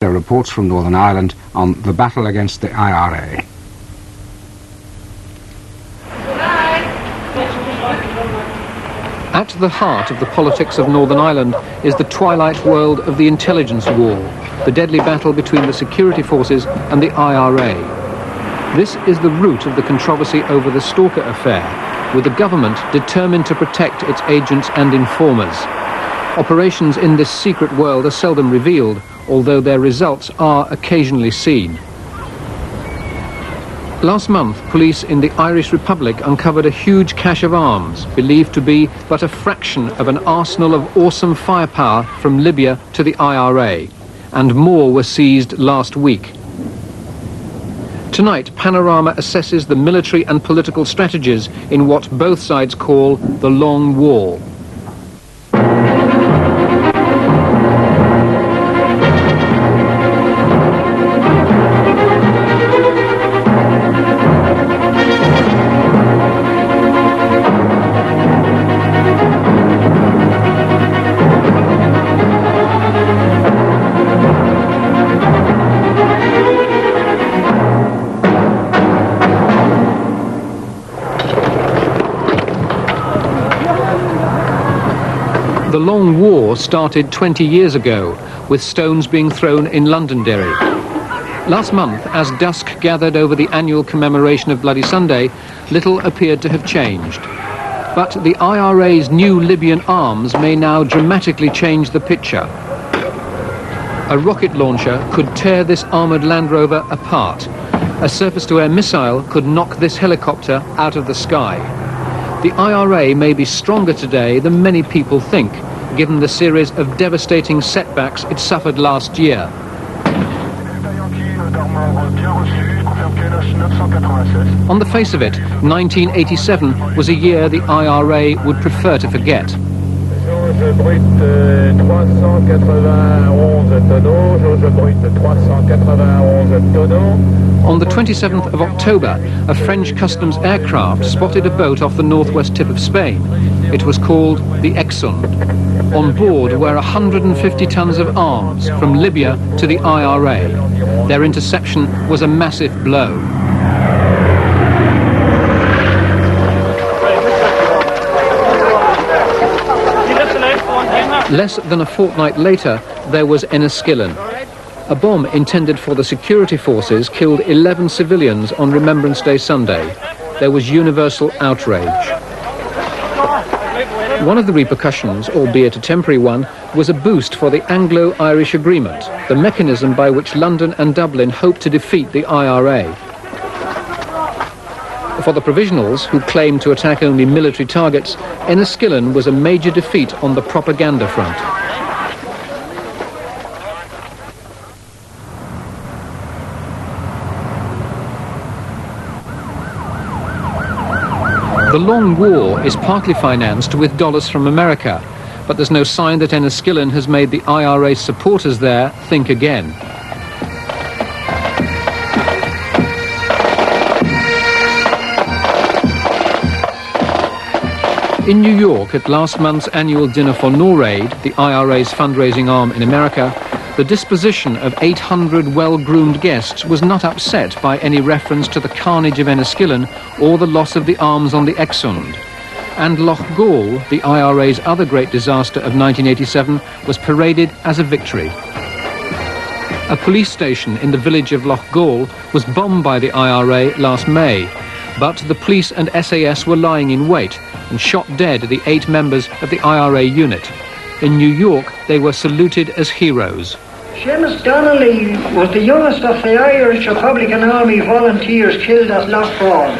There are reports from Northern Ireland on the battle against the IRA. At the heart of the politics of Northern Ireland is the twilight world of the intelligence war, the deadly battle between the security forces and the IRA. This is the root of the controversy over the Stalker affair, with the government determined to protect its agents and informers. Operations in this secret world are seldom revealed, although their results are occasionally seen. Last month, police in the Irish Republic uncovered a huge cache of arms, believed to be but a fraction of an arsenal of awesome firepower from Libya to the IRA, and more were seized last week. Tonight, Panorama assesses the military and political strategies in what both sides call the Long War. The Long War started 20 years ago, with stones being thrown in Londonderry. Last month, as dusk gathered over the annual commemoration of Bloody Sunday, little appeared to have changed. But the IRA's new Libyan arms may now dramatically change the picture. A rocket launcher could tear this armoured Land Rover apart. A surface-to-air missile could knock this helicopter out of the sky. The IRA may be stronger today than many people think, given the series of devastating setbacks it suffered last year. On the face of it, 1987 was a year the IRA would prefer to forget. On the 27th of October, a French customs aircraft spotted a boat off the northwest tip of Spain. It was called the Exxon. On board were 150 tons of arms from Libya to the IRA. Their interception was a massive blow. Less than a fortnight later, there was Enniskillen. A bomb intended for the security forces killed 11 civilians on Remembrance Day Sunday. There was universal outrage. One of the repercussions, albeit a temporary one, was a boost for the Anglo-Irish Agreement, the mechanism by which London and Dublin hoped to defeat the IRA. For the Provisionals, who claimed to attack only military targets, Enniskillen was a major defeat on the propaganda front. The Long War is partly financed with dollars from America, but there's no sign that Enniskillen has made the IRA supporters there think again. In New York, at last month's annual dinner for NORAID, the IRA's fundraising arm in America, the disposition of 800 well-groomed guests was not upset by any reference to the carnage of Enniskillen or the loss of the arms on the Exxon. And Loch Gall, the IRA's other great disaster of 1987, was paraded as a victory. A police station in the village of Loch Gall was bombed by the IRA last May, but the police and SAS were lying in wait and shot dead the 8 members of the IRA unit. In New York, they were saluted as heroes. Seamus Donnelly was the youngest of the Irish Republican Army volunteers killed at Loch Gall.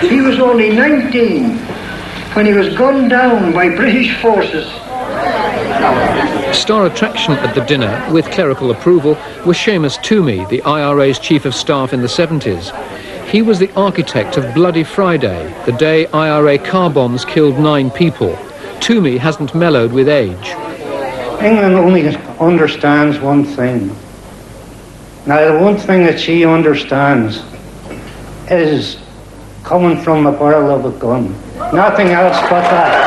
He was only 19 when he was gunned down by British forces. Star attraction at the dinner, with clerical approval, was Seamus Toomey, the IRA's chief of staff in the 70s. He was the architect of Bloody Friday, the day IRA car bombs killed 9 people. Toomey hasn't mellowed with age. England only understands one thing. Now, the one thing that she understands is coming from a barrel of a gun. Nothing else but that.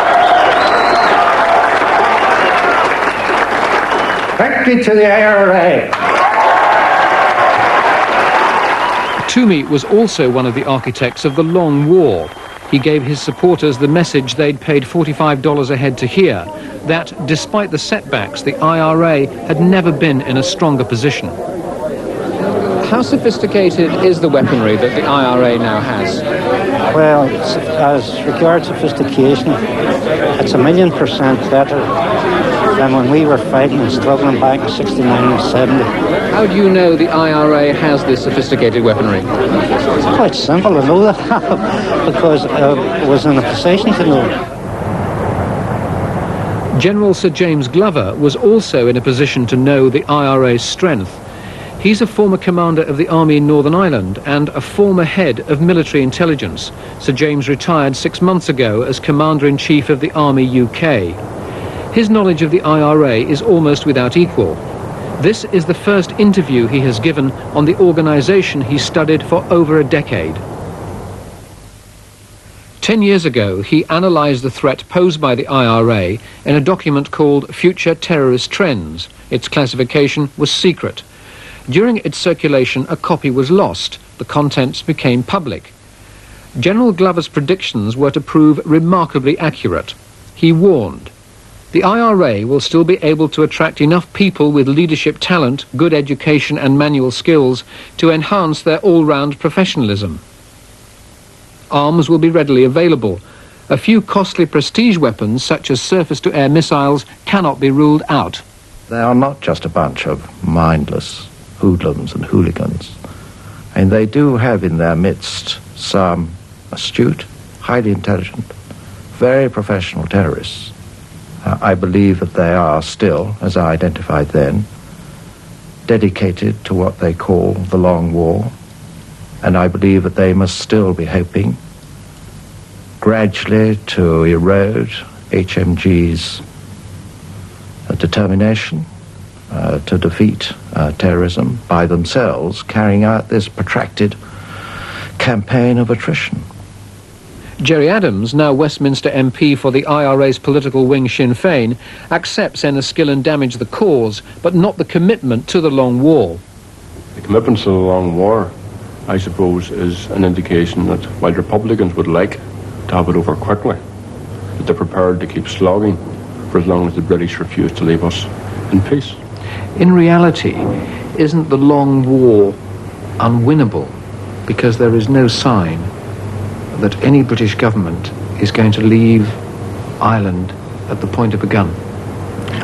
Victory to the IRA. Toomey was also one of the architects of the Long War. He gave his supporters the message they'd paid $45 a head to hear, that despite the setbacks, the IRA had never been in a stronger position. How sophisticated is the weaponry that the IRA now has? Well, as regards sophistication, it's 1,000,000% better than when we were fighting and struggling back in 69 and 70. How do you know the IRA has this sophisticated weaponry? It's quite simple to know that, because I was in a position to know. General Sir James Glover was also in a position to know the IRA's strength. He's a former commander of the Army in Northern Ireland and a former head of military intelligence. Sir James retired 6 months ago as Commander-in-Chief of the Army UK. His knowledge of the IRA is almost without equal. This is the first interview he has given on the organisation he studied for over a decade. 10 years ago, he analysed the threat posed by the IRA in a document called Future Terrorist Trends. Its classification was secret. During its circulation, a copy was lost. The contents became public. General Glover's predictions were to prove remarkably accurate. He warned, the IRA will still be able to attract enough people with leadership talent, good education and manual skills to enhance their all-round professionalism. Arms will be readily available. A few costly prestige weapons, such as surface-to-air missiles, cannot be ruled out. They are not just a bunch of mindless hoodlums and hooligans. And they do have in their midst some astute, highly intelligent, very professional terrorists. I believe that they are still, as I identified then, dedicated to what they call the Long War, and I believe that they must still be hoping gradually to erode HMG's determination to defeat terrorism by themselves, carrying out this protracted campaign of attrition. Gerry Adams, now Westminster MP for the IRA's political wing Sinn Féin, accepts Enniskillen and damage the cause, but not the commitment to the Long War. The commitment to the Long War, I suppose, is an indication that while Republicans would like to have it over quickly, that they're prepared to keep slogging for as long as the British refuse to leave us in peace. In reality, isn't the Long War unwinnable because there is no sign that any British government is going to leave Ireland at the point of a gun?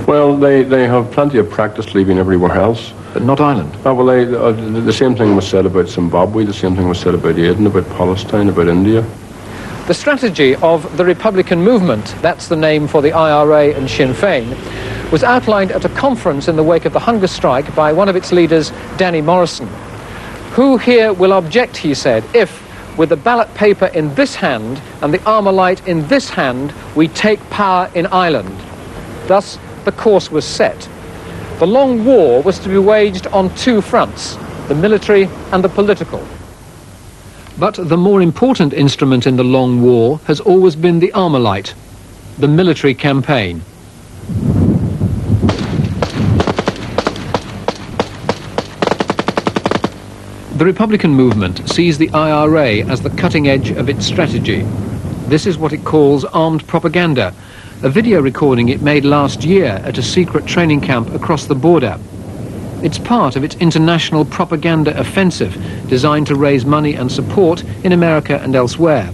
Well, they have plenty of practice leaving everywhere else. But not Ireland? Well, the same thing was said about Zimbabwe, the same thing was said about Aden, about Palestine, about India. The strategy of the Republican movement, that's the name for the IRA and Sinn Féin, was outlined at a conference in the wake of the hunger strike by one of its leaders, Danny Morrison. Who here will object, he said, if, with the ballot paper in this hand and the Armalite in this hand, we take power in Ireland? Thus, the course was set. The Long War was to be waged on two fronts, the military and the political. But the more important instrument in the Long War has always been the Armalite, the military campaign. The Republican movement sees the IRA as the cutting edge of its strategy. This is what it calls armed propaganda, a video recording it made last year at a secret training camp across the border. It's part of its international propaganda offensive designed to raise money and support in America and elsewhere.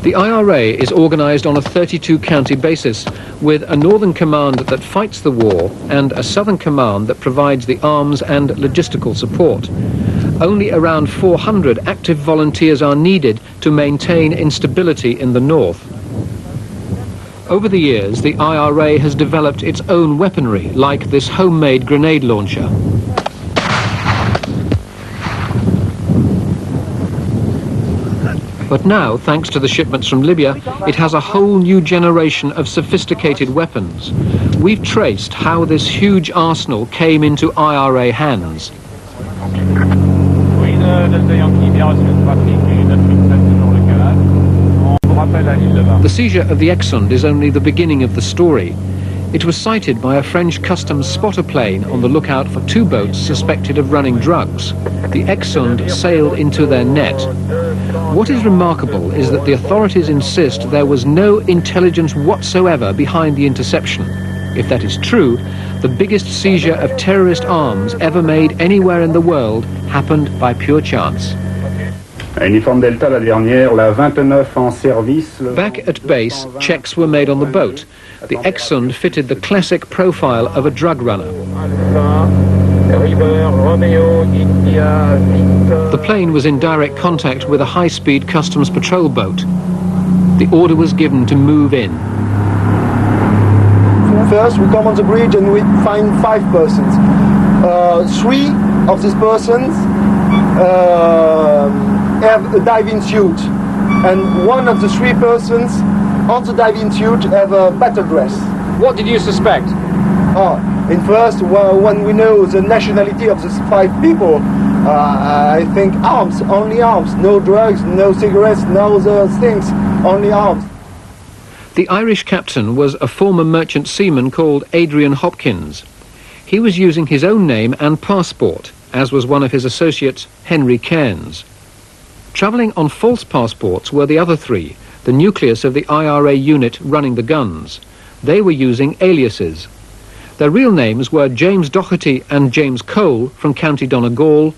The IRA is organised on a 32-county basis, with a northern command that fights the war and a southern command that provides the arms and logistical support. Only around 400 active volunteers are needed to maintain instability in the north. Over the years, the IRA has developed its own weaponry, like this homemade grenade launcher. But now, thanks to the shipments from Libya, it has a whole new generation of sophisticated weapons. We've traced how this huge arsenal came into IRA hands. The seizure of the Exxon is only the beginning of the story. It was sighted by a French customs spotter plane on the lookout for two boats suspected of running drugs. The Exund sailed into their net. What is remarkable is that the authorities insist there was no intelligence whatsoever behind the interception. If that is true, the biggest seizure of terrorist arms ever made anywhere in the world happened by pure chance. Uniforme Delta, la dernière, la 29 en service. Back at base, checks were made on the boat. The Exund fitted the classic profile of a drug runner. The plane was in direct contact with a high-speed customs patrol boat. The order was given to move in. First, we come on the bridge and we find 5 persons. 3 of these persons have a diving suit, and one of the 3 persons on the diving suit have a battle dress. What did you suspect? In first, when we know the nationality of these 5 people, I think arms, only arms, no drugs, no cigarettes, no other things, only arms. The Irish captain was a former merchant seaman called Adrian Hopkins. He was using his own name and passport, as was one of his associates, Henry Cairns. Travelling on false passports were the other 3, the nucleus of the IRA unit running the guns. They were using aliases. Their real names were James Doherty and James Cole from County Donegal,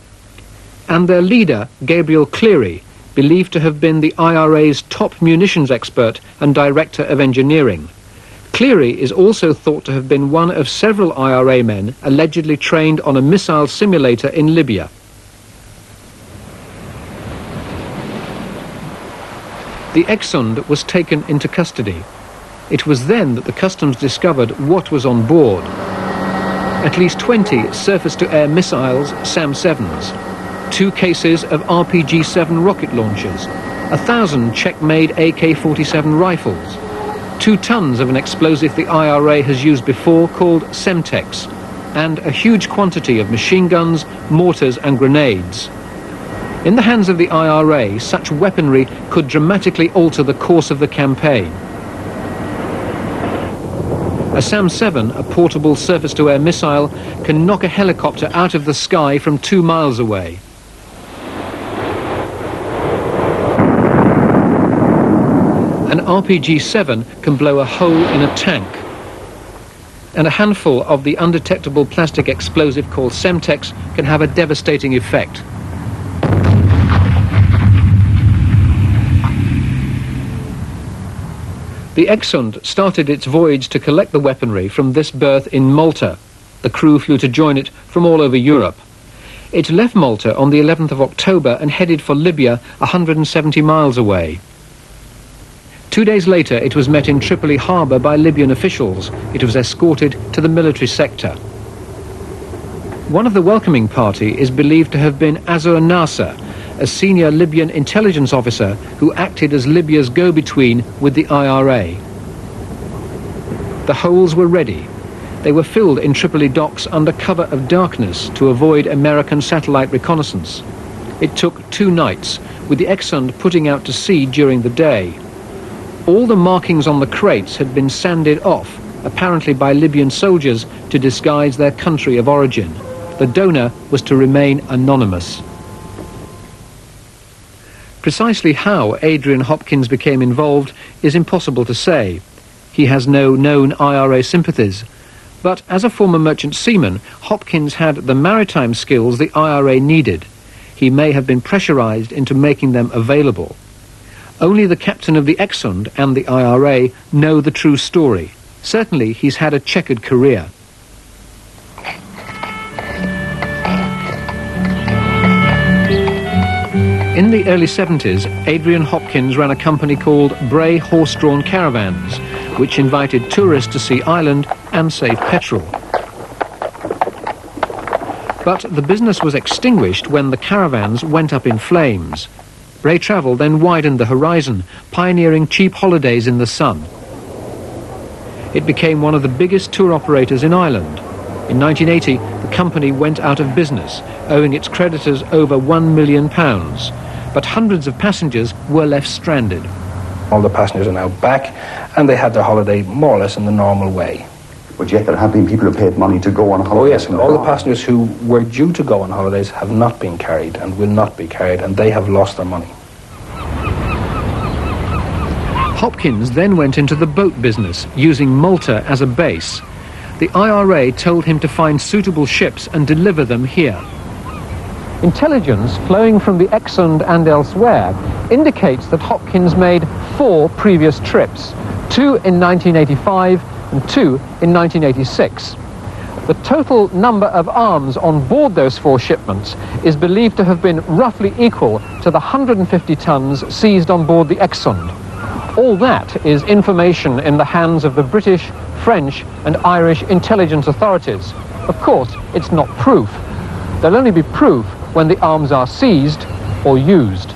and their leader, Gabriel Cleary, believed to have been the IRA's top munitions expert and director of engineering. Cleary is also thought to have been one of several IRA men allegedly trained on a missile simulator in Libya. The Exund was taken into custody. It was then that the customs discovered what was on board. At least 20 surface-to-air missiles, SAM-7s, 2 cases of RPG-7 rocket launchers, 1,000 Czech-made AK-47 rifles, 2 tons of an explosive the IRA has used before called Semtex, and a huge quantity of machine guns, mortars and grenades. In the hands of the IRA, such weaponry could dramatically alter the course of the campaign. A SAM-7, a portable surface-to-air missile, can knock a helicopter out of the sky from 2 miles away. An RPG-7 can blow a hole in a tank. And a handful of the undetectable plastic explosive called Semtex can have a devastating effect. The Exund started its voyage to collect the weaponry from this berth in Malta. The crew flew to join it from all over Europe. It left Malta on the 11th of October and headed for Libya, 170 miles away. 2 days later, it was met in Tripoli harbour by Libyan officials. It was escorted to the military sector. One of the welcoming party is believed to have been Azur Nasser, a senior Libyan intelligence officer who acted as Libya's go-between with the IRA. The holes were ready. They were filled in Tripoli docks under cover of darkness to avoid American satellite reconnaissance. It took 2 nights, with the Exund putting out to sea during the day. All the markings on the crates had been sanded off, apparently by Libyan soldiers, to disguise their country of origin. The donor was to remain anonymous. Precisely how Adrian Hopkins became involved is impossible to say. He has no known IRA sympathies. But as a former merchant seaman, Hopkins had the maritime skills the IRA needed. He may have been pressurized into making them available. Only the captain of the Exund and the IRA know the true story. Certainly, he's had a checkered career. In the early 70s, Adrian Hopkins ran a company called Bray Horse-Drawn Caravans, which invited tourists to see Ireland and save petrol. But the business was extinguished when the caravans went up in flames. Bray Travel then widened the horizon, pioneering cheap holidays in the sun. It became one of the biggest tour operators in Ireland. In 1980, the company went out of business, owing its creditors over £1 million. But hundreds of passengers were left stranded. All the passengers are now back, and they had their holiday more or less in the normal way. But yet there have been people who paid money to go on holidays. Oh yes, and all the passengers who were due to go on holidays have not been carried and will not be carried, and they have lost their money. Hopkins then went into the boat business, using Malta as a base. The IRA told him to find suitable ships and deliver them here. Intelligence flowing from the Exxon and elsewhere indicates that Hopkins made 4 previous trips, 2 in 1985 and 2 in 1986. The total number of arms on board those 4 shipments is believed to have been roughly equal to the 150 tons seized on board the Exxon. All that is information in the hands of the British, French and Irish intelligence authorities. Of course, it's not proof. There'll only be proof when the arms are seized or used.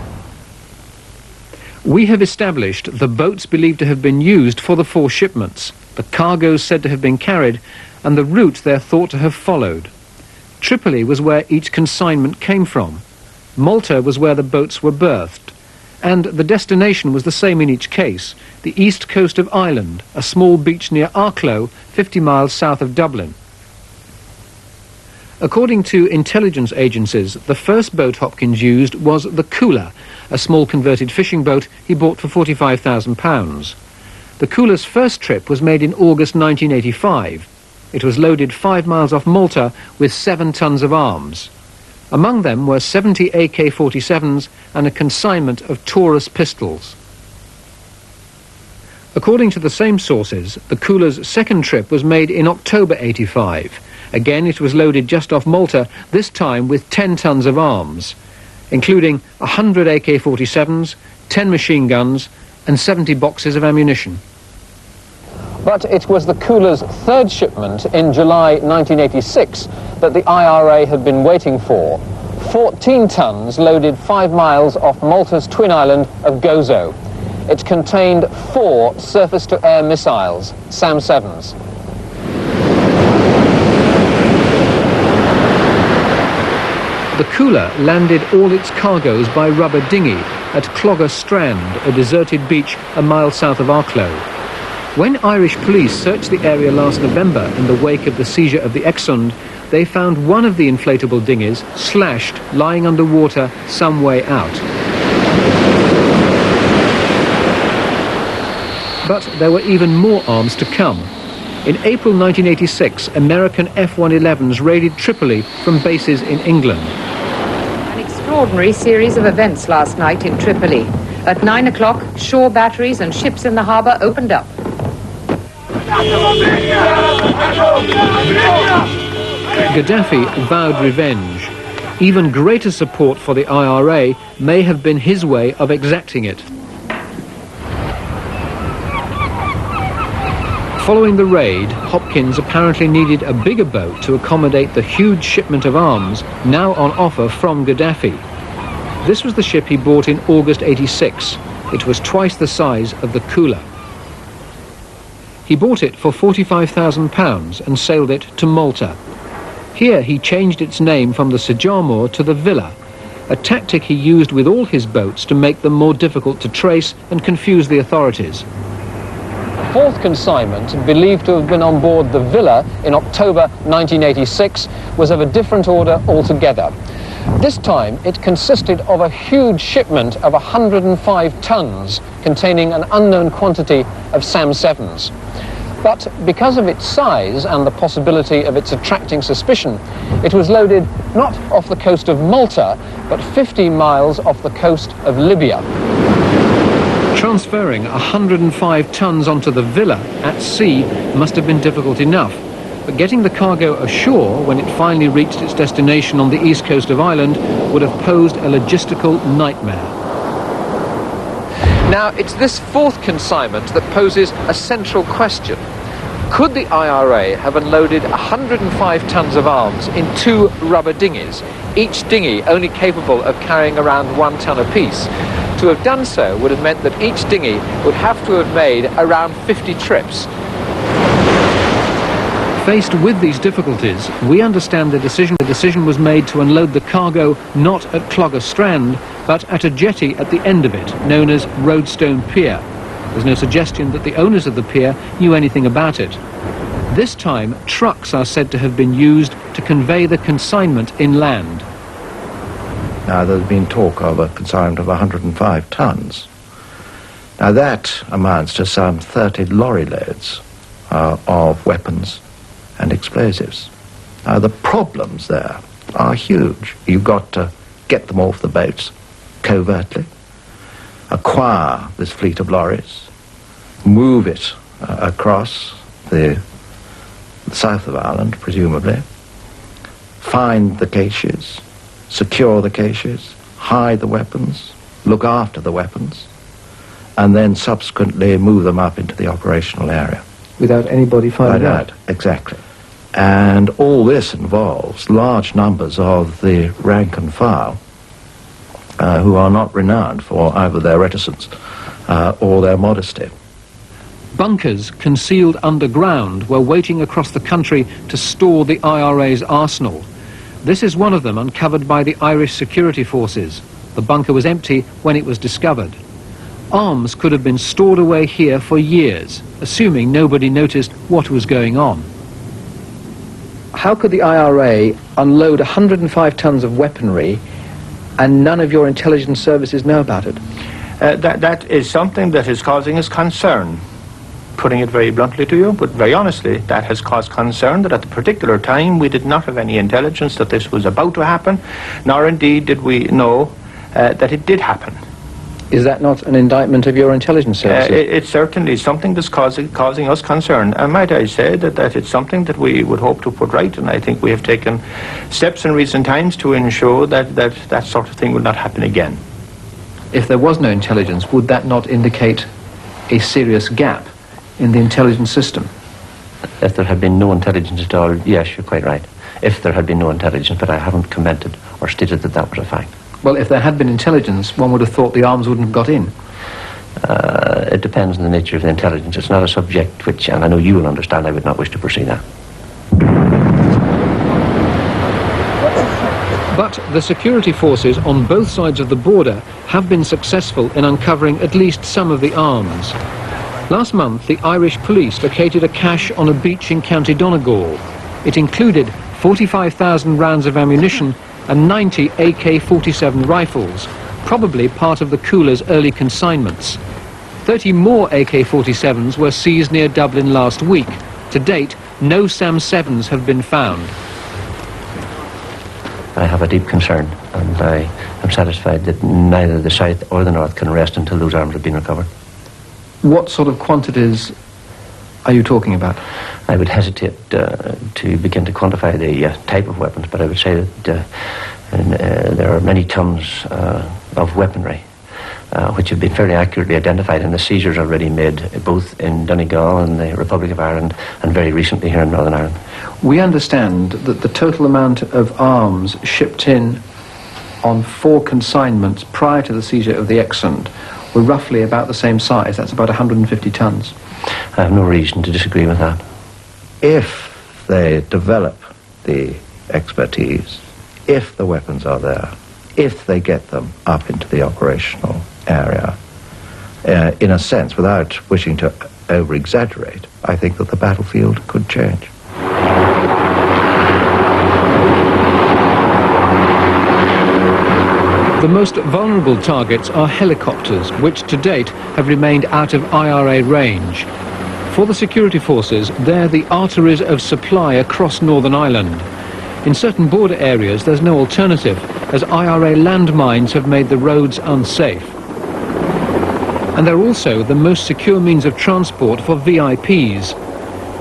We have established the boats believed to have been used for the 4 shipments, the cargoes said to have been carried, and the route they're thought to have followed. Tripoli was where each consignment came from. Malta was where the boats were berthed. And the destination was the same in each case, the east coast of Ireland, a small beach near Arklow, 50 miles south of Dublin. According to intelligence agencies, the first boat Hopkins used was the Cooler, a small converted fishing boat he bought for £45,000. The Cooler's first trip was made in August 1985. It was loaded 5 miles off Malta with 7 tons of arms. Among them were 70 AK-47s and a consignment of Taurus pistols. According to the same sources, the Cooler's second trip was made in October 85. Again, it was loaded just off Malta, this time with 10 tons of arms, including 100 AK-47s, 10 machine guns and 70 boxes of ammunition. But it was the Cooler's third shipment in July 1986 that the IRA had been waiting for. 14 tons loaded 5 miles off Malta's twin island of Gozo. It contained 4 surface-to-air missiles, SAM-7s. The Cooler landed all its cargoes by rubber dinghy at Clogher Strand, a deserted beach a mile south of Arklow. When Irish police searched the area last November in the wake of the seizure of the Exxon, they found one of the inflatable dinghies slashed, lying underwater some way out. But there were even more arms to come. In April 1986, American F-111s raided Tripoli from bases in England. An extraordinary series of events last night in Tripoli. At 9 o'clock, shore batteries and ships in the harbour opened up. Gaddafi vowed revenge. Even greater support for the IRA may have been his way of exacting it. Following the raid, Hopkins apparently needed a bigger boat to accommodate the huge shipment of arms now on offer from Gaddafi. This was the ship he bought in August 86. It was twice the size of the Cooler. He bought it for £45,000 and sailed it to Malta. Here he changed its name from the Syjarmor to the Villa, a tactic he used with all his boats to make them more difficult to trace and confuse the authorities. Fourth consignment, believed to have been on board the Villa in October 1986, was of a different order altogether. This time it consisted of a huge shipment of 105 tons containing an unknown quantity of SAM-7s. But because of its size and the possibility of its attracting suspicion, it was loaded not off the coast of Malta, but 50 miles off the coast of Libya. Transferring 105 tons onto the Villa at sea must have been difficult enough, but getting the cargo ashore when it finally reached its destination on the east coast of Ireland would have posed a logistical nightmare. Now, it's this fourth consignment that poses a central question. Could the IRA have unloaded 105 tons of arms in 2 rubber dinghies, each dinghy only capable of carrying around 1 ton apiece? To have done so would have meant that each dinghy would have to have made around 50 trips. Faced with these difficulties, we understand the decision was made to unload the cargo not at Clogher Strand, but at a jetty at the end of it, known as Roadstone Pier. There's no suggestion that the owners of the pier knew anything about it. This time, trucks are said to have been used to convey the consignment inland. Now, there's been talk of a consignment of 105 tons. Now, that amounts to some 30 lorry loads of weapons and explosives. Now, the problems there are huge. You've got to get them off the boats covertly, acquire this fleet of lorries, move it across the south of Ireland, presumably, find the caches, secure the caches, hide the weapons, look after the weapons, and then subsequently move them up into the operational area. Without anybody finding out? Exactly. And all this involves large numbers of the rank and file who are not renowned for either their reticence or their modesty. Bunkers concealed underground were waiting across the country to store the IRA's arsenal. This is one of them uncovered by the Irish security forces. The bunker was empty when it was discovered. Arms could have been stored away here for years, assuming nobody noticed what was going on. How could the IRA unload 105 tons of weaponry and none of your intelligence services know about it? That is something that is causing us concern. Putting it very bluntly to you, but very honestly, that has caused concern that at the particular time we did not have any intelligence that this was about to happen, nor indeed did we know that it did happen. Is that not an indictment of your intelligence services? It's certainly something that's causing us concern. And might I say that it's something that we would hope to put right, and I think we have taken steps in recent times to ensure that sort of thing will not happen again. If there was no intelligence, would that not indicate a serious gap in the intelligence system? If there had been no intelligence at all, yes, you're quite right. If there had been no intelligence, but I haven't commented or stated that that was a fact. Well, if there had been intelligence, one would have thought the arms wouldn't have got in. It depends on the nature of the intelligence. It's not a subject which, and I know you will understand, I would not wish to pursue that. But the security forces on both sides of the border have been successful in uncovering at least some of the arms. Last month, the Irish police located a cache on a beach in County Donegal. It included 45,000 rounds of ammunition and 90 AK-47 rifles, probably part of the cooler's early consignments. 30 more AK-47s were seized near Dublin last week. To date, no SAM-7s have been found. I have a deep concern, and I am satisfied that neither the South or the North can rest until those arms have been recovered. What sort of quantities are you talking about? I would hesitate to begin to quantify the type of weapons, but I would say that there are many tons of weaponry which have been fairly accurately identified, and the seizures already made both in Donegal and the Republic of Ireland, and very recently here in Northern Ireland. We understand that the total amount of arms shipped in on 4 consignments prior to the seizure of the Exxon were roughly about the same size. That's about 150 tons. I have no reason to disagree with that. If they develop the expertise, if the weapons are there, if they get them up into the operational area, in a sense, without wishing to over-exaggerate, I think that the battlefield could change. The most vulnerable targets are helicopters, which to date have remained out of IRA range. For the security forces, they're the arteries of supply across Northern Ireland. In certain border areas, there's no alternative, as IRA landmines have made the roads unsafe. And they're also the most secure means of transport for VIPs.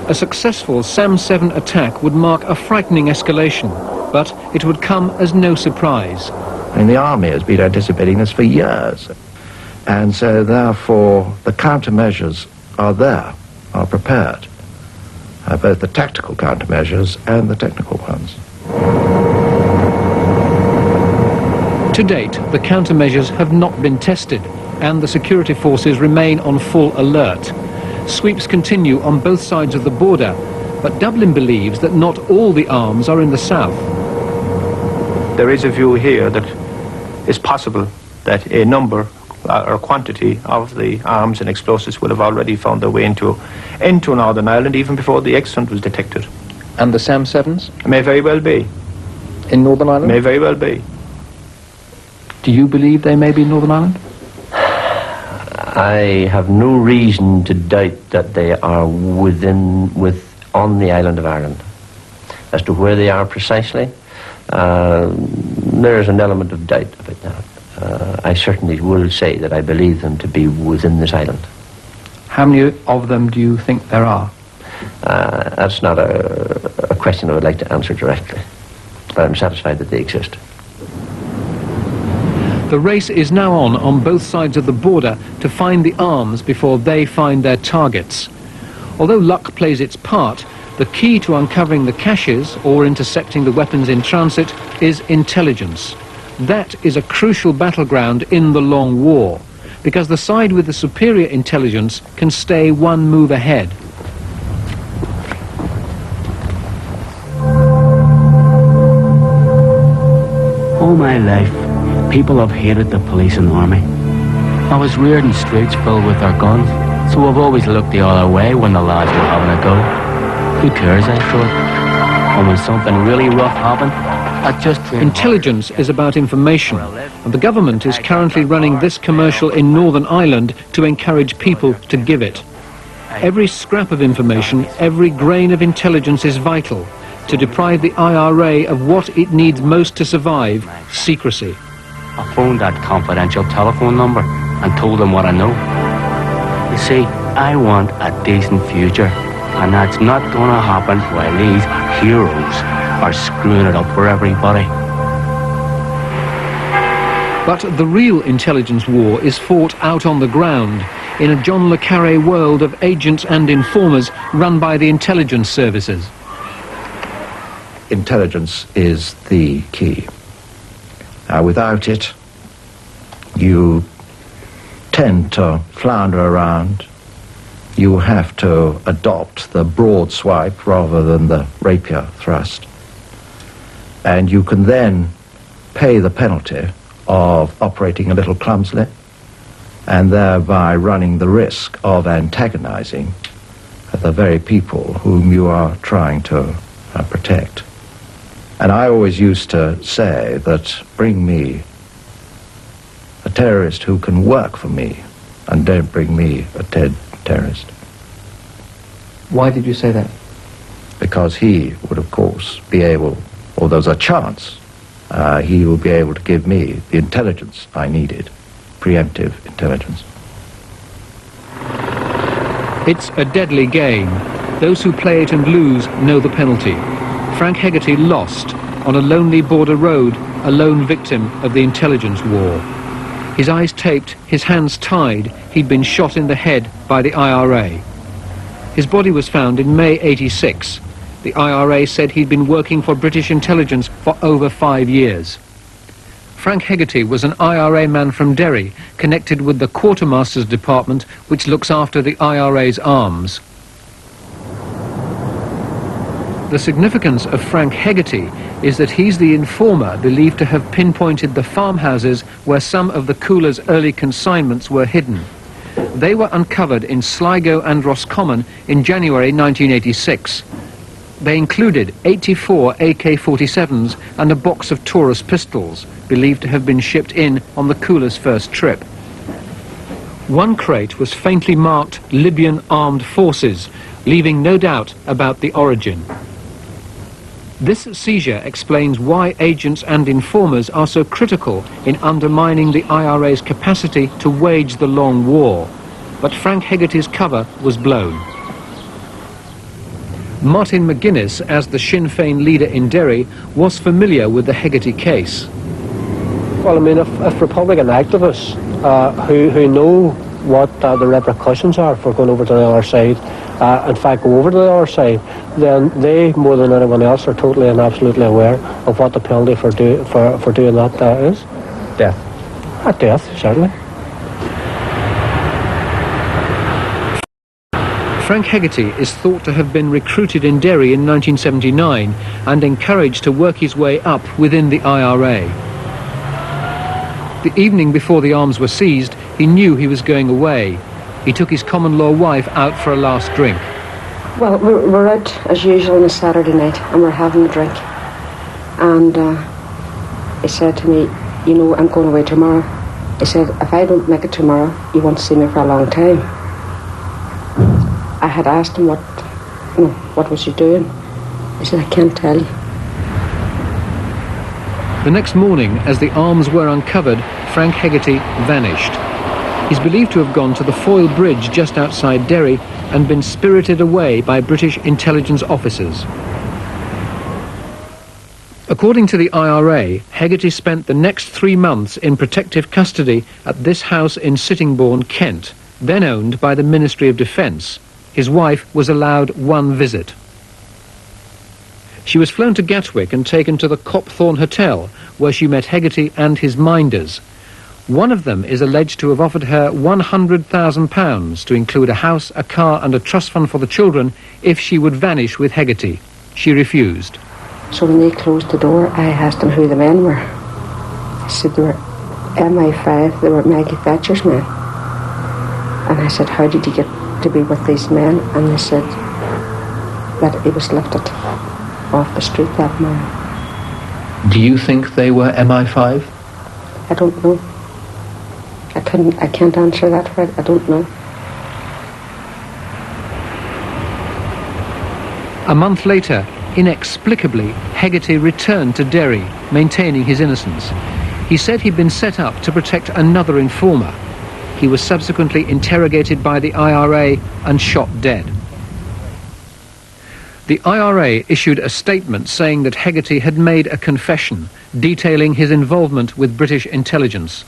A successful SAM-7 attack would mark a frightening escalation, but it would come as no surprise. I mean, the army has been anticipating this for years. And so, therefore, the countermeasures are there, are prepared. Both the tactical countermeasures and the technical ones. To date, the countermeasures have not been tested, and the security forces remain on full alert. Sweeps continue on both sides of the border, but Dublin believes that not all the arms are in the south. There is a view here that it's possible that a number or quantity of the arms and explosives will have already found their way into Northern Ireland even before the extant was detected. And the SAM-7s? May very well be. In Northern Ireland? May very well be. Do you believe they may be in Northern Ireland? I have no reason to doubt that they are on the island of Ireland. As to where they are precisely, there is an element of doubt about that. I certainly will say that I believe them to be within this island. How many of them do you think there are? That's not a question I would like to answer directly, but I'm satisfied that they exist. The race is now on both sides of the border to find the arms before they find their targets. Although luck plays its part, the key to uncovering the caches or intercepting the weapons in transit is intelligence. That is a crucial battleground in the long war, because the side with the superior intelligence can stay one move ahead. All my life, people have hated the police and army. I was reared in streets filled with their guns, so I've always looked the other way when the lads were having a go. Who cares, I thought? And when something really rough happened, I just... Intelligence is about information, and the government is currently running this commercial in Northern Ireland to encourage people to give it. Every scrap of information, every grain of intelligence is vital to deprive the IRA of what it needs most to survive: secrecy. I phoned that confidential telephone number and told them what I know. You see, I want a decent future, and that's not going to happen while these heroes are screwing it up for everybody. But the real intelligence war is fought out on the ground, in a John le Carré world of agents and informers run by the intelligence services. Intelligence is the key. Without it, you tend to flounder around. You have to adopt the broad swipe rather than the rapier thrust. And you can then pay the penalty of operating a little clumsily and thereby running the risk of antagonizing the very people whom you are trying to protect. And I always used to say that bring me a terrorist who can work for me, and don't bring me a terrorist. Why did you say that? Because he would, of course, be able, or there's a chance, he will be able to give me the intelligence I needed, preemptive intelligence. It's a deadly game. Those who play it and lose know the penalty. Frank Hegarty lost on a lonely border road, a lone victim of the intelligence war. His eyes taped, his hands tied, he'd been shot in the head by the IRA. His body was found in May '86. The IRA said he'd been working for British intelligence for over 5 years. Frank Hegarty was an IRA man from Derry, connected with the Quartermaster's Department, which looks after the IRA's arms. The significance of Frank Hegarty is that he's the informer believed to have pinpointed the farmhouses where some of the cooler's early consignments were hidden. They were uncovered in Sligo and Roscommon in January 1986. They included 84 AK-47s and a box of Taurus pistols, believed to have been shipped in on the cooler's first trip. One crate was faintly marked Libyan Armed Forces, leaving no doubt about the origin. This seizure explains why agents and informers are so critical in undermining the IRA's capacity to wage the long war. But Frank Hegarty's cover was blown. Martin McGuinness, as the Sinn Féin leader in Derry, was familiar with the Hegarty case. Well, I mean, if Republican activists who know what the repercussions are for going over to the other side, in fact go over to the other side, then they, more than anyone else, are totally and absolutely aware of what the penalty for doing that is. Death. Death, certainly. Frank Hegarty is thought to have been recruited in Derry in 1979 and encouraged to work his way up within the IRA. The evening before the arms were seized, he knew he was going away. He took his common-law wife out for a last drink. Well, we're out as usual on a Saturday night and we're having a drink. And he said to me, you know, I'm going away tomorrow. He said, if I don't make it tomorrow, you won't see me for a long time. I had asked him what was he doing? He said, I can't tell you. The next morning, as the arms were uncovered, Frank Hegarty vanished. He's believed to have gone to the Foyle Bridge just outside Derry and been spirited away by British intelligence officers. According to the IRA, Hegarty spent the next 3 months in protective custody at this house in Sittingbourne, Kent, then owned by the Ministry of Defence. His wife was allowed 1 visit. She was flown to Gatwick and taken to the Copthorne Hotel, where she met Hegarty and his minders. One of them is alleged to have offered her £100,000 to include a house, a car and a trust fund for the children if she would vanish with Hegarty. She refused. So when they closed the door, I asked them who the men were. I said they were MI5, they were Maggie Thatcher's men. And I said, how did you get to be with these men? And they said that he was lifted off the street that morning. Do you think they were MI5? I don't know. I can't answer that, Fred. I don't know. A month later, inexplicably, Hegarty returned to Derry, maintaining his innocence. He said he'd been set up to protect another informer. He was subsequently interrogated by the IRA and shot dead. The IRA issued a statement saying that Hegarty had made a confession, detailing his involvement with British intelligence.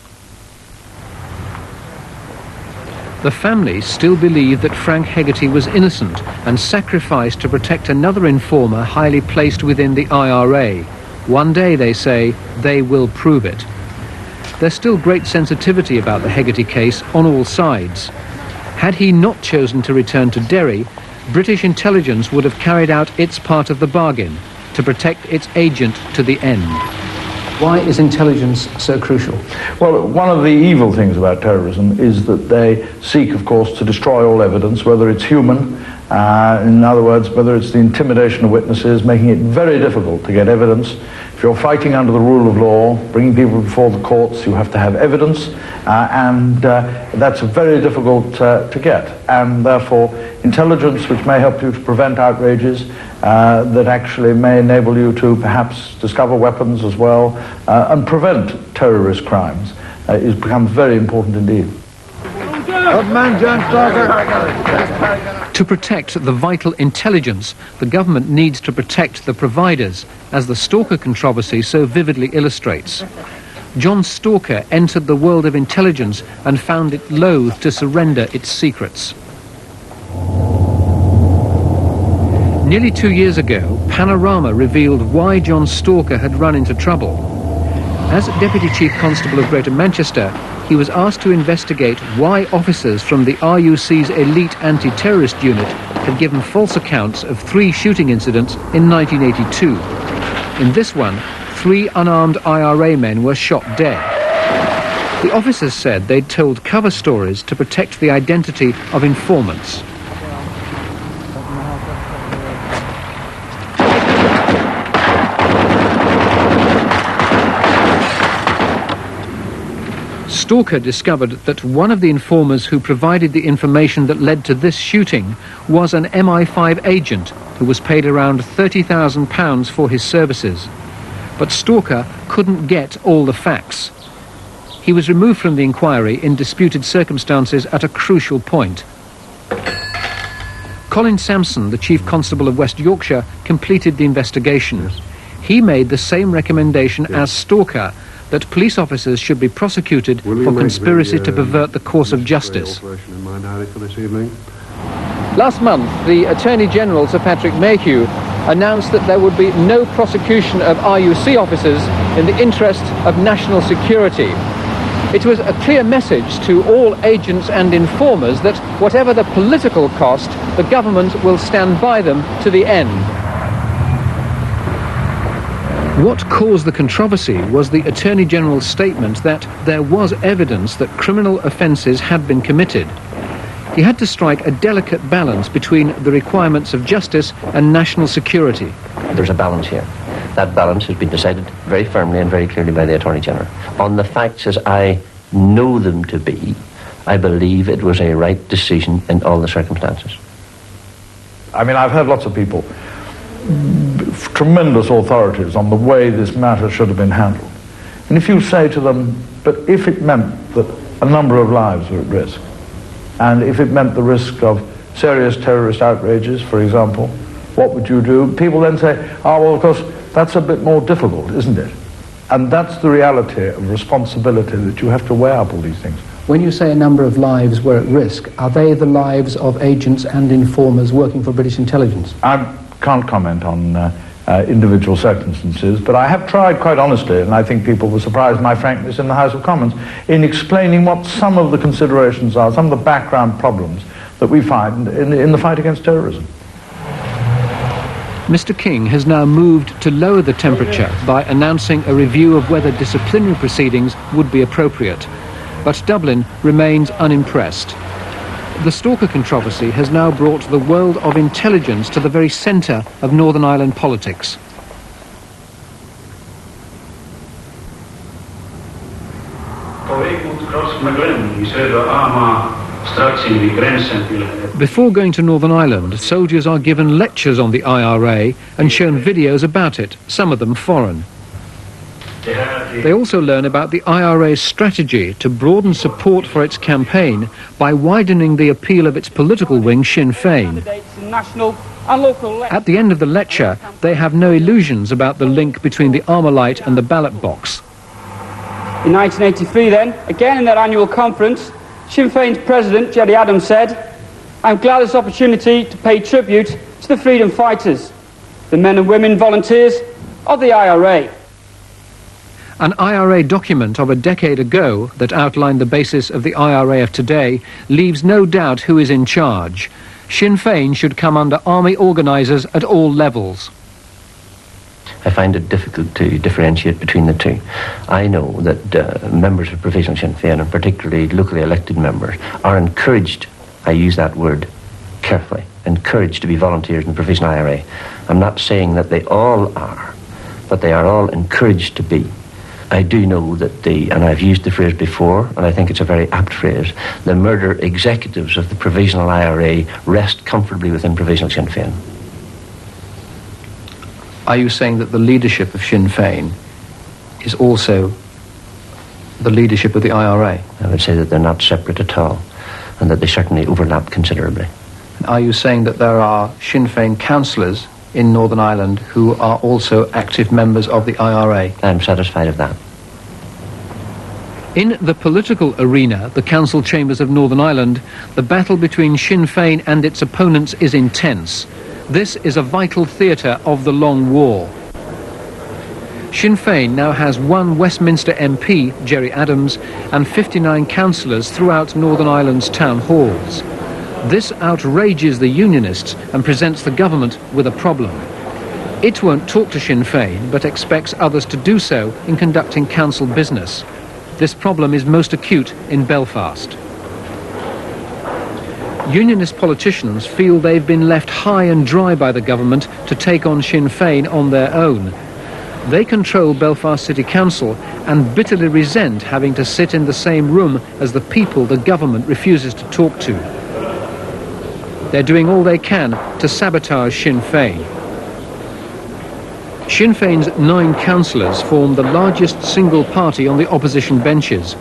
The family still believe that Frank Hegarty was innocent and sacrificed to protect another informer highly placed within the IRA. One day, they say, they will prove it. There's still great sensitivity about the Hegarty case on all sides. Had he not chosen to return to Derry, British intelligence would have carried out its part of the bargain, to protect its agent to the end. Why is intelligence so crucial? Well, one of the evil things about terrorism is that they seek, of course, to destroy all evidence, whether it's human, in other words, whether it's the intimidation of witnesses, making it very difficult to get evidence. If you're fighting under the rule of law, bringing people before the courts, you have to have evidence, and that's very difficult to get. And therefore, intelligence which may help you to prevent outrages, that actually may enable you to perhaps discover weapons as well, and prevent terrorist crimes, is becomes very important indeed. To protect the vital intelligence, the government needs to protect the providers, as the Stalker controversy so vividly illustrates. John Stalker entered the world of intelligence and found it loath to surrender its secrets. Nearly 2 years ago, Panorama revealed why John Stalker had run into trouble. As Deputy Chief Constable of Greater Manchester, he was asked to investigate why officers from the RUC's elite anti-terrorist unit had given false accounts of 3 shooting incidents in 1982. In this one, 3 unarmed IRA men were shot dead. The officers said they'd told cover stories to protect the identity of informants. Stalker discovered that one of the informers who provided the information that led to this shooting was an MI5 agent who was paid around £30,000 for his services. But Stalker couldn't get all the facts. He was removed from the inquiry in disputed circumstances at a crucial point. Colin Sampson, the Chief Constable of West Yorkshire, completed the investigation. He made the same recommendation as Stalker, that police officers should be prosecuted for conspiracy to pervert the course of justice. Last month, the Attorney General, Sir Patrick Mayhew, announced that there would be no prosecution of RUC officers in the interest of national security. It was a clear message to all agents and informers that whatever the political cost, the government will stand by them to the end. What caused the controversy was the Attorney General's statement that there was evidence that criminal offences had been committed. He had to strike a delicate balance between the requirements of justice and national security. There's a balance here. That balance has been decided very firmly and very clearly by the Attorney General. On the facts as I know them to be, I believe it was a right decision in all the circumstances. I mean, I've heard lots of people, tremendous authorities on the way this matter should have been handled. And if you say to them, but if it meant that a number of lives were at risk, and if it meant the risk of serious terrorist outrages, for example, what would you do? People then say, oh, well, of course, that's a bit more difficult, isn't it? And that's the reality of responsibility, that you have to weigh up all these things. When you say a number of lives were at risk, are they the lives of agents and informers working for British intelligence? I can't comment on individual circumstances, but I have tried quite honestly, and I think people were surprised at my frankness in the House of Commons, in explaining what some of the considerations are, some of the background problems that we find in the fight against terrorism. Mr. King has now moved to lower the temperature by announcing a review of whether disciplinary proceedings would be appropriate. But Dublin remains unimpressed. The Stalker controversy has now brought the world of intelligence to the very centre of Northern Ireland politics. Before going to Northern Ireland, soldiers are given lectures on the IRA and shown videos about it, some of them foreign. They also learn about the IRA's strategy to broaden support for its campaign by widening the appeal of its political wing, Sinn Féin. At the end of the lecture, they have no illusions about the link between the Armalite and the ballot box. In 1983 then, again in that annual conference, Sinn Féin's president, Gerry Adams, said, "I'm glad this opportunity to pay tribute to the freedom fighters, the men and women volunteers of the IRA." An IRA document of a decade ago that outlined the basis of the IRA of today leaves no doubt who is in charge. Sinn Féin should come under army organisers at all levels. I find it difficult to differentiate between the two. I know that members of Provisional Sinn Féin, and particularly locally elected members, are encouraged, I use that word carefully, encouraged to be volunteers in the Provisional IRA. I'm not saying that they all are, but they are all encouraged to be. I do know that and I've used the phrase before, and I think it's a very apt phrase, the murder executives of the Provisional IRA rest comfortably within Provisional Sinn Féin. Are you saying that the leadership of Sinn Féin is also the leadership of the IRA? I would say that they're not separate at all, and that they certainly overlap considerably. Are you saying that there are Sinn Féin councillors in Northern Ireland who are also active members of the IRA? I'm satisfied of that. In the political arena, the council chambers of Northern Ireland, the battle between Sinn Féin and its opponents is intense. This is a vital theatre of the long war. Sinn Féin now has one Westminster MP, Gerry Adams, and 59 councillors throughout Northern Ireland's town halls. This outrages the Unionists and presents the government with a problem. It won't talk to Sinn Féin, but expects others to do so in conducting council business. This problem is most acute in Belfast. Unionist politicians feel they've been left high and dry by the government to take on Sinn Féin on their own. They control Belfast City Council and bitterly resent having to sit in the same room as the people the government refuses to talk to. They're doing all they can to sabotage Sinn Féin. Sinn Féin's 9 councillors form the largest single party on the opposition benches.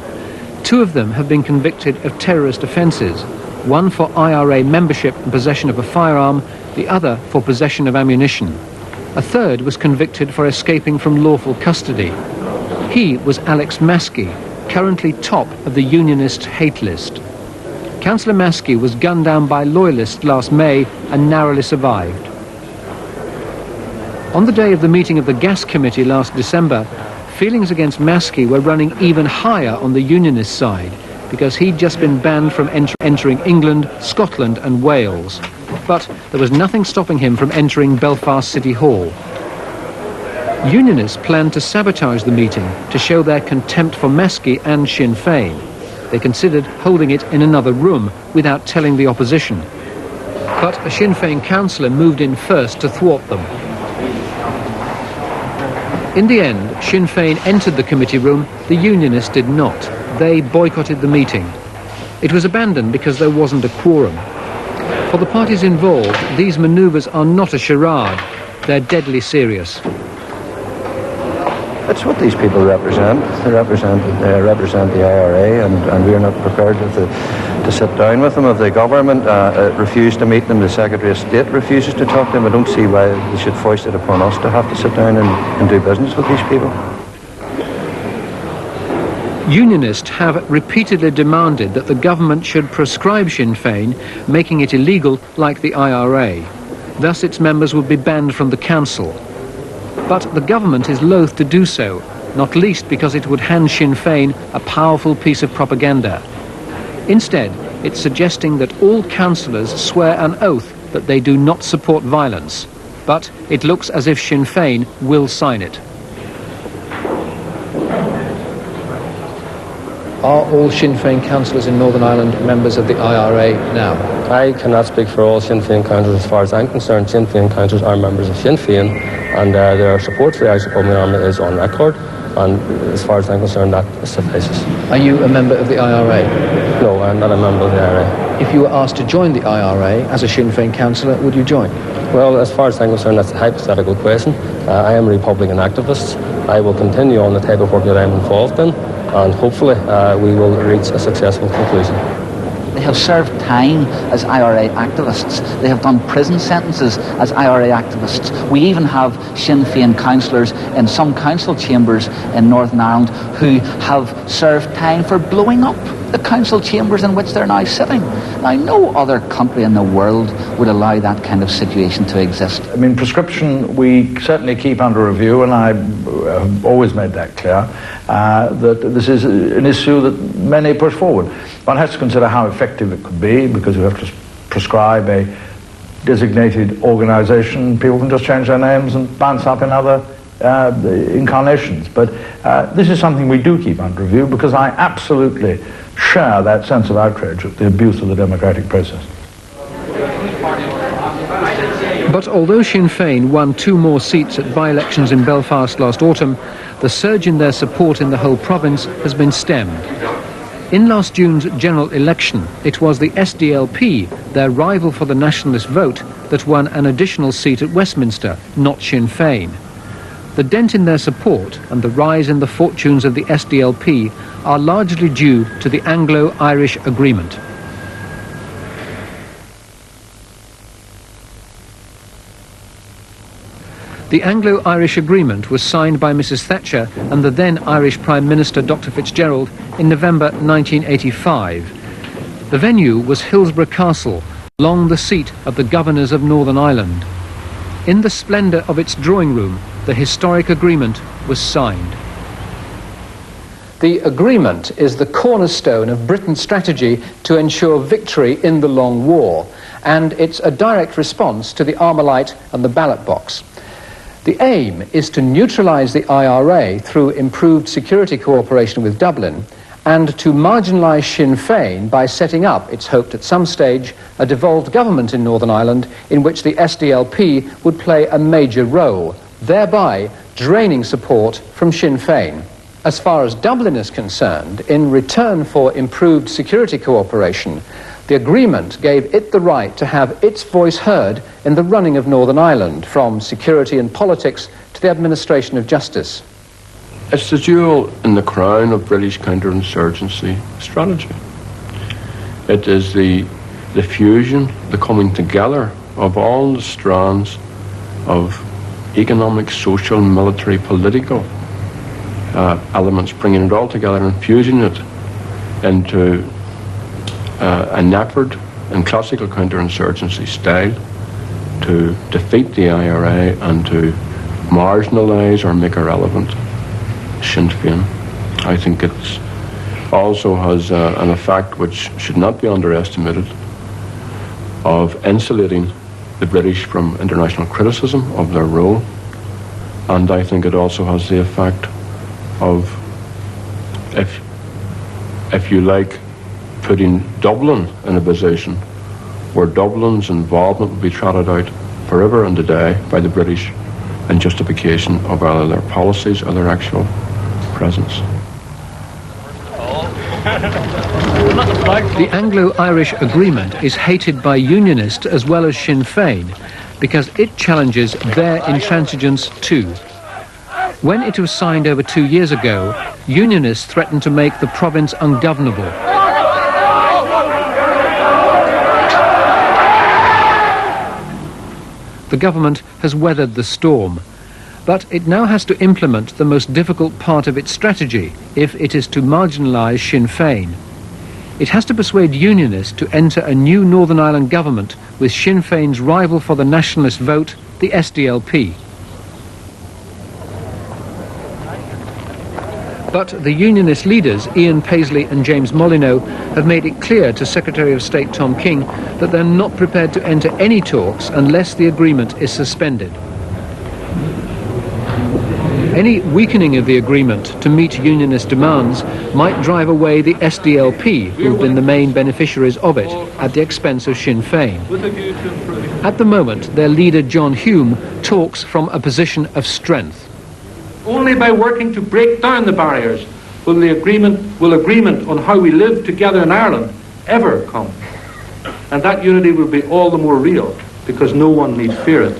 2 of them have been convicted of terrorist offences, one for IRA membership and possession of a firearm, the other for possession of ammunition. A third was convicted for escaping from lawful custody. He was Alex Maskey, currently top of the Unionist hate list. Councillor Maskey was gunned down by loyalists last May and narrowly survived. On the day of the meeting of the Gas Committee last December, feelings against Maskey were running even higher on the Unionist side because he'd just been banned from entering England, Scotland and Wales. But there was nothing stopping him from entering Belfast City Hall. Unionists planned to sabotage the meeting to show their contempt for Maskey and Sinn Féin. They considered holding it in another room without telling the opposition. But a Sinn Féin councillor moved in first to thwart them. In the end, Sinn Féin entered the committee room, the Unionists did not. They boycotted the meeting. It was abandoned because there wasn't a quorum. For the parties involved, these manoeuvres are not a charade. They're deadly serious. That's what these people represent. They represent the IRA, and we're not prepared to sit down with them. If the government refused to meet them, the Secretary of State refuses to talk to them, I don't see why they should foist it upon us to have to sit down and do business with these people. Unionists have repeatedly demanded that the government should proscribe Sinn Féin, making it illegal like the IRA. Thus its members would be banned from the council. But the government is loath to do so, not least because it would hand Sinn Féin a powerful piece of propaganda. Instead, it's suggesting that all councillors swear an oath that they do not support violence. But it looks as if Sinn Féin will sign it. Are all Sinn Féin councillors in Northern Ireland members of the IRA now? I cannot speak for all Sinn Féin councillors. As far as I'm concerned, Sinn Féin councillors are members of Sinn Féin, and their support for the Irish Republican Army is on record, and as far as I'm concerned, that suffices. Are you a member of the IRA? No, I'm not a member of the IRA. If you were asked to join the IRA as a Sinn Féin councillor, would you join? Well, as far as I'm concerned, that's a hypothetical question. I am a Republican activist. I will continue on the type of work that I'm involved in, and hopefully we will reach a successful conclusion. They have served time as IRA activists. They have done prison sentences as IRA activists. We even have Sinn Féin councillors in some council chambers in Northern Ireland who have served time for blowing up the council chambers in which they're now sitting. Now, no other country in the world would allow that kind of situation to exist. I mean, prescription we certainly keep under review, and I have always made that clear, that this is an issue that many push forward. One has to consider how effective it could be, because you have to prescribe a designated organisation. People can just change their names and bounce up in other incarnations. But this is something we do keep under review, because I absolutely share that sense of outrage at the abuse of the democratic process. But although Sinn Féin won 2 more seats at by-elections in Belfast last autumn, the surge in their support in the whole province has been stemmed. In last June's general election, it was the SDLP, their rival for the nationalist vote, that won an additional seat at Westminster, not Sinn Féin. The dent in their support and the rise in the fortunes of the SDLP are largely due to the Anglo-Irish Agreement. The Anglo-Irish Agreement was signed by Mrs. Thatcher and the then Irish Prime Minister Dr. Fitzgerald in November 1985. The venue was Hillsborough Castle, long the seat of the governors of Northern Ireland. In the splendour of its drawing room, the historic agreement was signed. The agreement is the cornerstone of Britain's strategy to ensure victory in the long war, and it's a direct response to the Armalite and the ballot box. The aim is to neutralise the IRA through improved security cooperation with Dublin, and to marginalise Sinn Féin by setting up, it's hoped at some stage, a devolved government in Northern Ireland in which the SDLP would play a major role, thereby draining support from Sinn Féin. As far as Dublin is concerned, in return for improved security cooperation, the agreement gave it the right to have its voice heard in the running of Northern Ireland, from security and politics to the administration of justice. It's the jewel in the crown of British counterinsurgency strategy. It is the fusion, the coming together of all the strands of economic, social, military, political elements, bringing it all together and fusing it into an effort in classical counterinsurgency style to defeat the IRA and to marginalise or make irrelevant Sinn Féin. I think it also has an effect which should not be underestimated of insulating the British from international criticism of their role And I think it also has the effect of, if you like, putting Dublin in a position where Dublin's involvement will be trotted out forever and a day by the British in justification of either their policies or their actual presence. The Anglo-Irish agreement is hated by Unionists as well as Sinn Féin because it challenges their intransigence too. When it was signed over 2 years ago, Unionists threatened to make the province ungovernable. The government has weathered the storm, but it now has to implement the most difficult part of its strategy if it is to marginalise Sinn Féin. It has to persuade Unionists to enter a new Northern Ireland government with Sinn Féin's rival for the nationalist vote, the SDLP. But the Unionist leaders, Ian Paisley and James Molyneux, have made it clear to Secretary of State Tom King that they're not prepared to enter any talks unless the agreement is suspended. Any weakening of the agreement to meet Unionist demands might drive away the SDLP, who've been the main beneficiaries of it, at the expense of Sinn Féin. At the moment, their leader John Hume talks from a position of strength. Only by working to break down the barriers will agreement on how we live together in Ireland ever come. And that unity will be all the more real, because no one need fear it.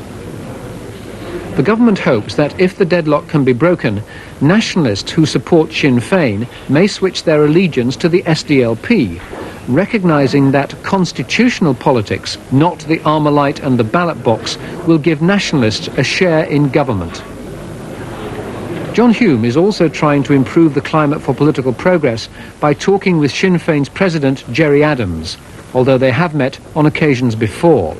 The government hopes that if the deadlock can be broken, nationalists who support Sinn Féin may switch their allegiance to the SDLP, recognising that constitutional politics, not the Armalite and the ballot box, will give nationalists a share in government. John Hume is also trying to improve the climate for political progress by talking with Sinn Féin's president, Gerry Adams, although they have met on occasions before.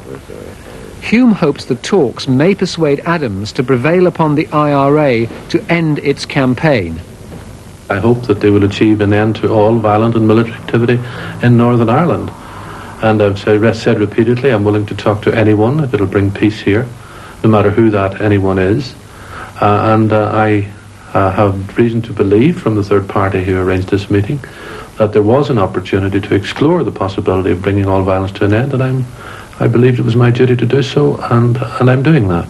Hume hopes the talks may persuade Adams to prevail upon the IRA to end its campaign. I hope that they will achieve an end to all violent and military activity in Northern Ireland. And I've said repeatedly, I'm willing to talk to anyone if it'll bring peace here, no matter who that anyone is. I have reason to believe from the third party who arranged this meeting that there was an opportunity to explore the possibility of bringing all violence to an end, and I believed it was my duty to do so, and I'm doing that.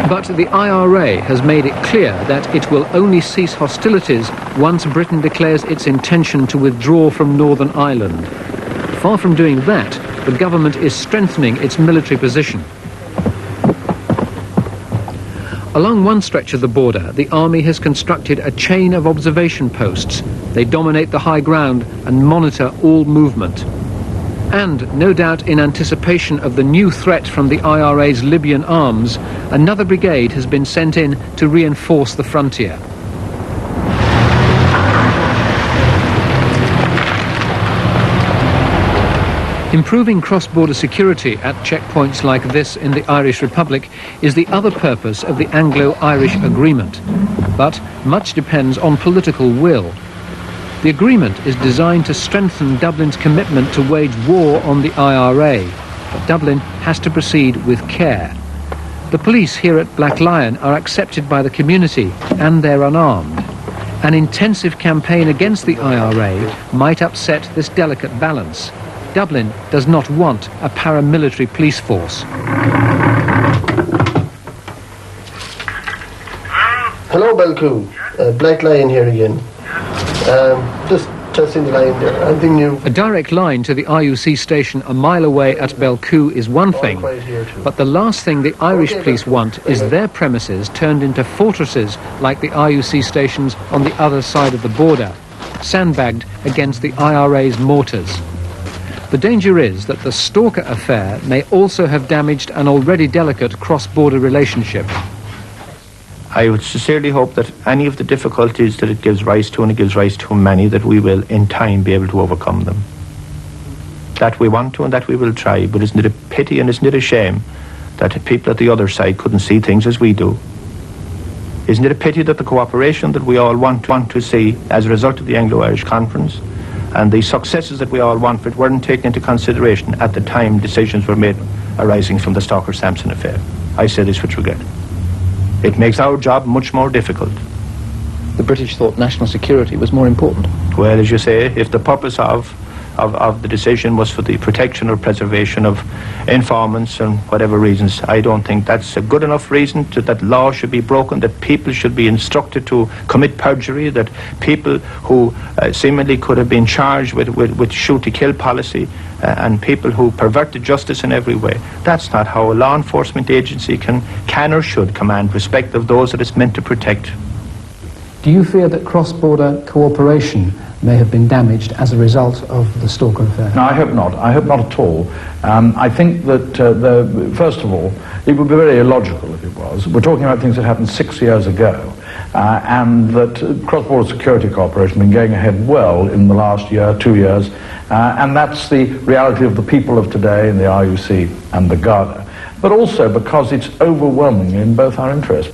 But the IRA has made it clear that it will only cease hostilities once Britain declares its intention to withdraw from Northern Ireland. Far from doing that, the government is strengthening its military position. Along one stretch of the border, the army has constructed a chain of observation posts. They dominate the high ground and monitor all movement. And, no doubt in anticipation of the new threat from the IRA's Libyan arms, another brigade has been sent in to reinforce the frontier. Improving cross-border security at checkpoints like this in the Irish Republic is the other purpose of the Anglo-Irish agreement. But much depends on political will. The agreement is designed to strengthen Dublin's commitment to wage war on the IRA, but Dublin has to proceed with care. The police here at Black Lion are accepted by the community, and they're unarmed. An intensive campaign against the IRA might upset this delicate balance. Dublin does not want a paramilitary police force. Hello, Belcoo. Black Lion here again. Just testing the line there. Anything new? A direct line to the RUC station a mile away at Belcoo is one thing, but the last thing the Irish police want is their premises turned into fortresses like the RUC stations on the other side of the border, sandbagged against the IRA's mortars. The danger is that the Stalker affair may also have damaged an already delicate cross-border relationship. I would sincerely hope that any of the difficulties that it gives rise to, and it gives rise to many, that we will in time be able to overcome them. That we want to and that we will try, but isn't it a pity and isn't it a shame that people at the other side couldn't see things as we do? Isn't it a pity that the cooperation that we all want to see as a result of the Anglo-Irish Conference and the successes that we all want for it weren't taken into consideration at the time decisions were made arising from the Stalker-Sampson affair? I say this with regret. It makes our job much more difficult. The British thought national security was more important. Well, as you say, if the purpose of the decision was for the protection or preservation of informants and whatever reasons, I don't think that's a good enough reason that law should be broken, that people should be instructed to commit perjury, that people who seemingly could have been charged with shoot-to-kill policy and people who perverted justice in every way. That's not how a law enforcement agency can or should command respect of those that it's meant to protect. Do you fear that cross-border cooperation may have been damaged as a result of the Stalker affair? No, I hope not. I hope not at all. I think that, first of all, it would be very illogical if it was. We're talking about things that happened 6 years ago, and that cross-border security cooperation has been going ahead well in the last year, 2 years, and that's the reality of the people of today in the RUC and the Garda, but also because it's overwhelming in both our interests.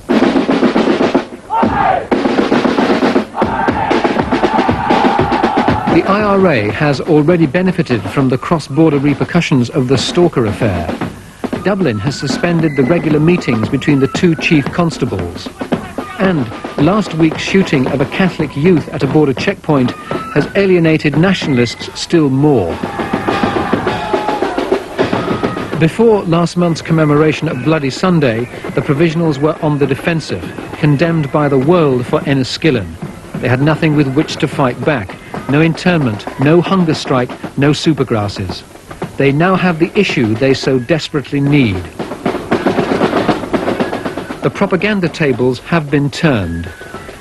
The IRA has already benefited from the cross-border repercussions of the Stalker affair. Dublin has suspended the regular meetings between the two chief constables. And last week's shooting of a Catholic youth at a border checkpoint has alienated nationalists still more. Before last month's commemoration of Bloody Sunday, the Provisionals were on the defensive, condemned by the world for Enniskillen. They had nothing with which to fight back. No internment, no hunger strike, no supergrasses. They now have the issue they so desperately need. The propaganda tables have been turned.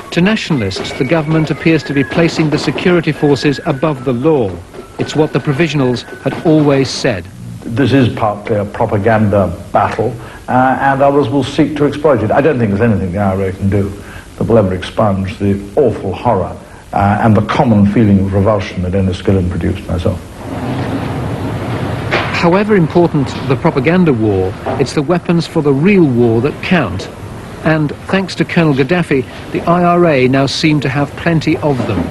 To nationalists, the government appears to be placing the security forces above the law. It's what the Provisionals had always said. This is partly a propaganda battle, and others will seek to exploit it. I don't think there's anything the IRA can do that will ever expunge the awful horror and the common feeling of revulsion that Enniskillen produced myself. However important the propaganda war, it's the weapons for the real war that count. And thanks to Colonel Gaddafi, the IRA now seem to have plenty of them.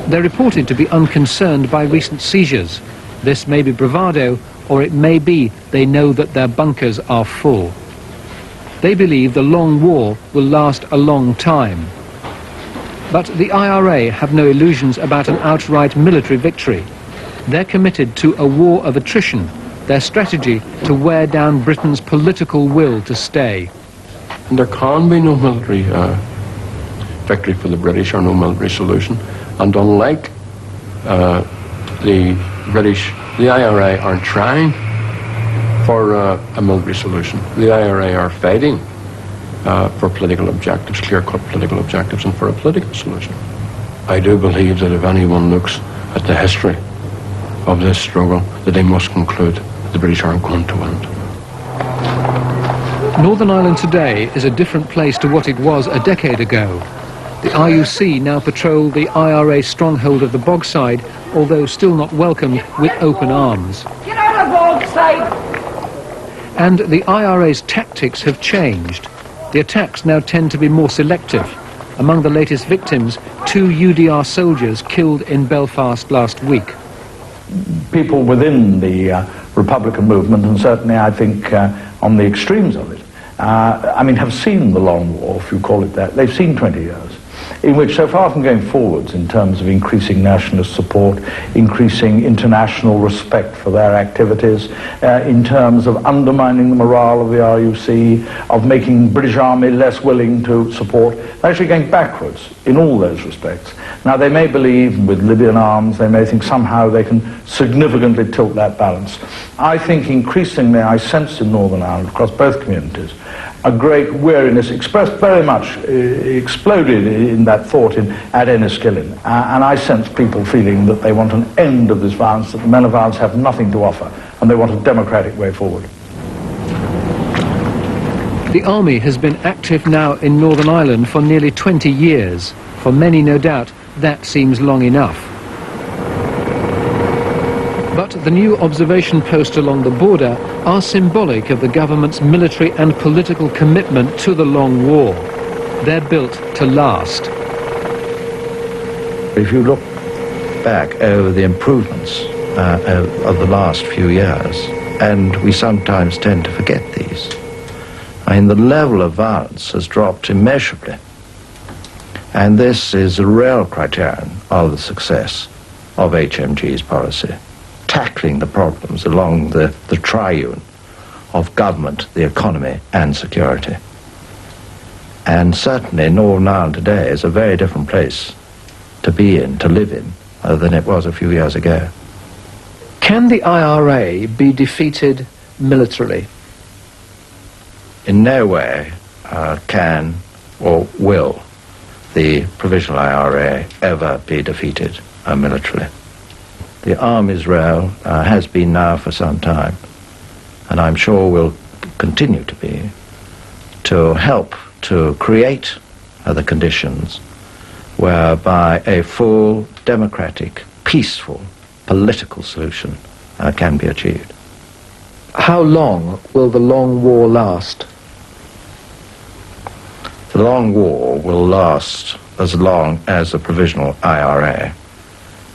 They're reported to be unconcerned by recent seizures. This may be bravado, or it may be they know that their bunkers are full. They believe the long war will last a long time. But the IRA have no illusions about an outright military victory. They're committed to a war of attrition, their strategy to wear down Britain's political will to stay. And there can be no military victory for the British, or no military solution. And unlike the British, the IRA aren't trying for a military solution. The IRA are fighting for political objectives, clear-cut political objectives, and for a political solution. I do believe that if anyone looks at the history of this struggle, that they must conclude that the British aren't going to win. Northern Ireland today is a different place to what it was a decade ago. The RUC now patrol the IRA stronghold of the Bogside, although still not welcomed with open arms. Get out of Bogside! And the IRA's tactics have changed. The attacks now tend to be more selective. Among the latest victims, 2 UDR soldiers killed in Belfast last week. People within the Republican movement, and certainly I think on the extremes of it, have seen the long war, if you call it that. They've seen 20 years, in which, so far from going forwards in terms of increasing nationalist support, increasing international respect for their activities, in terms of undermining the morale of the RUC, of making the British Army less willing to support, they're actually going backwards in all those respects. Now, they may believe with Libyan arms, they may think somehow they can significantly tilt that balance. I think increasingly I sense in Northern Ireland, across both communities, a great weariness expressed very much, exploded in that thought at Enniskillen. And I sense people feeling that they want an end of this violence, that the men of violence have nothing to offer, and they want a democratic way forward. The army has been active now in Northern Ireland for nearly 20 years. For many, no doubt, that seems long enough. But the new observation posts along the border are symbolic of the government's military and political commitment to the long war. They're built to last. If you look back over the improvements of the last few years, and we sometimes tend to forget these, I mean, the level of violence has dropped immeasurably. And this is a real criterion of the success of HMG's policy, tackling the problems along the triune of government, the economy, and security. And certainly Northern Ireland today is a very different place to be in, to live in, than it was a few years ago. Can the IRA be defeated militarily? In no way can or will the Provisional IRA ever be defeated militarily. The army's role has been now for some time, and I'm sure will continue to be, to help to create the conditions whereby a full, democratic, peaceful, political solution can be achieved. How long will the long war last? The long war will last as long as the Provisional IRA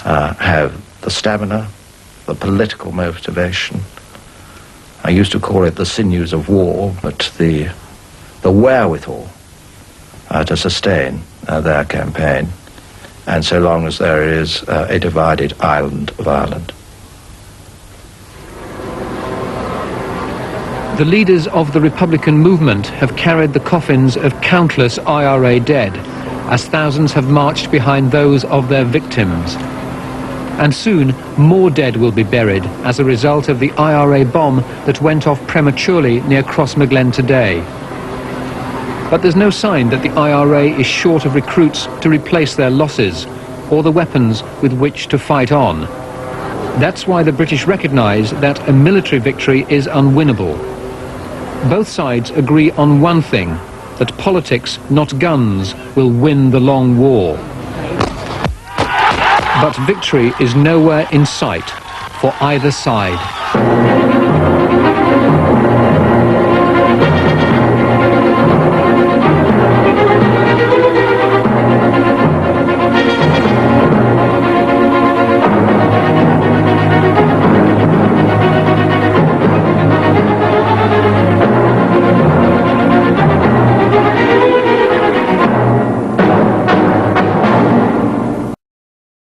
have the stamina, the political motivation. I used to call it the sinews of war, but the wherewithal to sustain their campaign, and so long as there is a divided island of Ireland. The leaders of the Republican movement have carried the coffins of countless IRA dead, as thousands have marched behind those of their victims. And soon, more dead will be buried as a result of the IRA bomb that went off prematurely near Crossmaglen today. But there's no sign that the IRA is short of recruits to replace their losses, or the weapons with which to fight on. That's why the British recognise that a military victory is unwinnable. Both sides agree on one thing, that politics, not guns, will win the long war. But victory is nowhere in sight for either side.